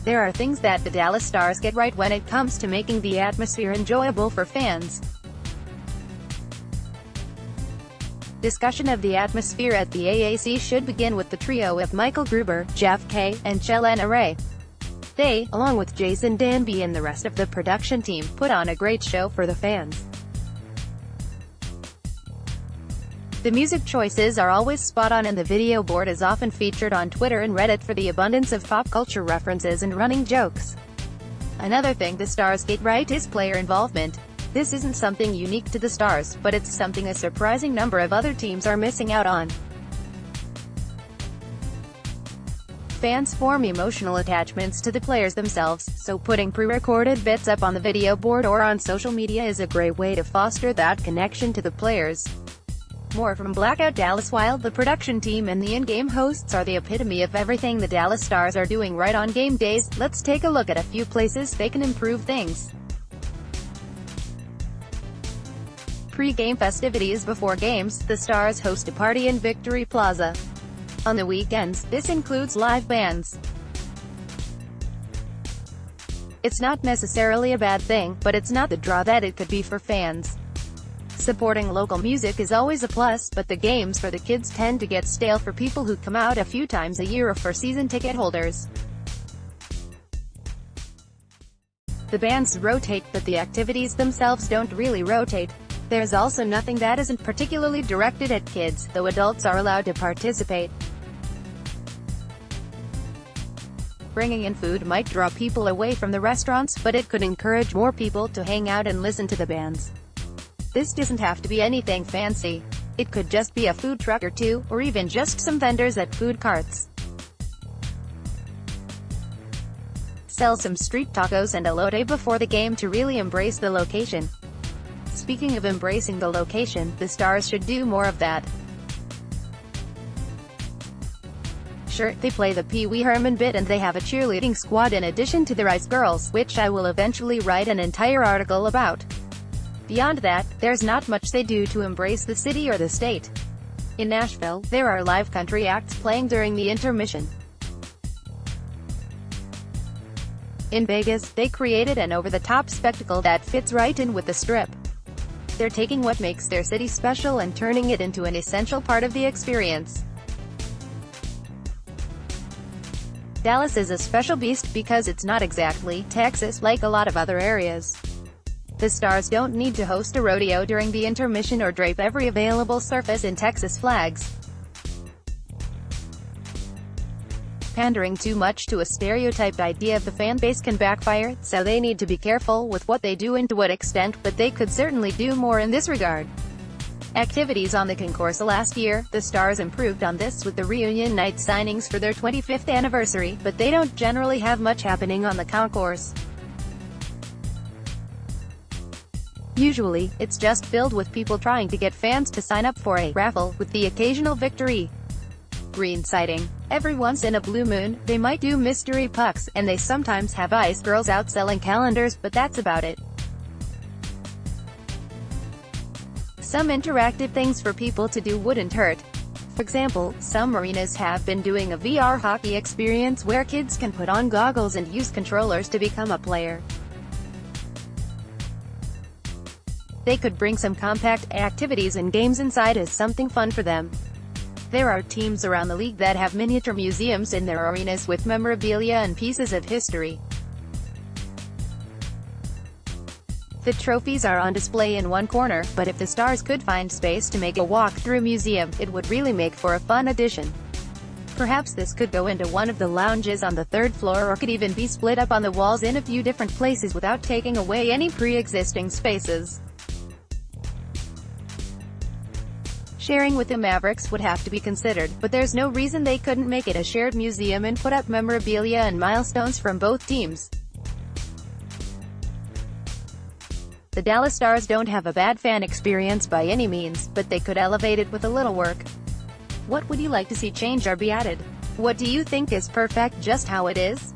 There are things that the Dallas Stars get right when it comes to making the atmosphere enjoyable for fans. Discussion of the atmosphere at the AAC should begin with the trio of Michael Gruber, Jeff Kay, and Chelena Ray. They, along with Jason Danby and the rest of the production team, put on a great show for the fans. The music choices are always spot on, and the video board is often featured on Twitter and Reddit for the abundance of pop culture references and running jokes. Another thing the Stars get right is player involvement. This isn't something unique to the Stars, but it's something a surprising number of other teams are missing out on. Fans form emotional attachments to the players themselves, so putting pre-recorded bits up on the video board or on social media is a great way to foster that connection to the players. More from Blackout Dallas. While the production team and the in-game hosts are the epitome of everything the Dallas Stars are doing right on game days, let's take a look at a few places they can improve things. Pre-game festivities. Before games, the Stars host a party in Victory Plaza. On the weekends, this includes live bands. It's not necessarily a bad thing, but it's not the draw that it could be for fans. Supporting local music is always a plus, but the games for the kids tend to get stale for people who come out a few times a year or for season ticket holders. The bands rotate, but the activities themselves don't really rotate. There's also nothing that isn't particularly directed at kids, though adults are allowed to participate. Bringing in food might draw people away from the restaurants, but it could encourage more people to hang out and listen to the bands. This doesn't have to be anything fancy. It could just be a food truck or two, or even just some vendors at food carts. Sell some street tacos and elote before the game to really embrace the location. Speaking of embracing the location, the Stars should do more of that. Sure, they play the Pee Wee Herman bit and they have a cheerleading squad in addition to the Rice Girls, which I will eventually write an entire article about. Beyond that, there's not much they do to embrace the city or the state. In Nashville, there are live country acts playing during the intermission. In Vegas, they created an over-the-top spectacle that fits right in with the Strip. They're taking what makes their city special and turning it into an essential part of the experience. Dallas is a special beast because it's not exactly Texas like a lot of other areas. The Stars don't need to host a rodeo during the intermission or drape every available surface in Texas flags. Pandering too much to a stereotyped idea of the fan base can backfire, so they need to be careful with what they do and to what extent, but they could certainly do more in this regard. Activities on the concourse. Last year, the Stars improved on this with the reunion night signings for their 25th anniversary, but they don't generally have much happening on the concourse. Usually, it's just filled with people trying to get fans to sign up for a raffle, with the occasional victory green sighting. Every once in a blue moon, they might do mystery pucks, and they sometimes have Ice Girls out selling calendars, but that's about it. Some interactive things for people to do wouldn't hurt. For example, some arenas have been doing a VR hockey experience where kids can put on goggles and use controllers to become a player. They could bring some compact activities and games inside as something fun for them. There are teams around the league that have miniature museums in their arenas with memorabilia and pieces of history. The trophies are on display in one corner, but if the Stars could find space to make a walk-through museum, it would really make for a fun addition. Perhaps this could go into one of the lounges on the third floor, or could even be split up on the walls in a few different places without taking away any pre-existing spaces. Sharing with the Mavericks would have to be considered, but there's no reason they couldn't make it a shared museum and put up memorabilia and milestones from both teams. The Dallas Stars don't have a bad fan experience by any means, but they could elevate it with a little work. What would you like to see change or be added? What do you think is perfect just how it is?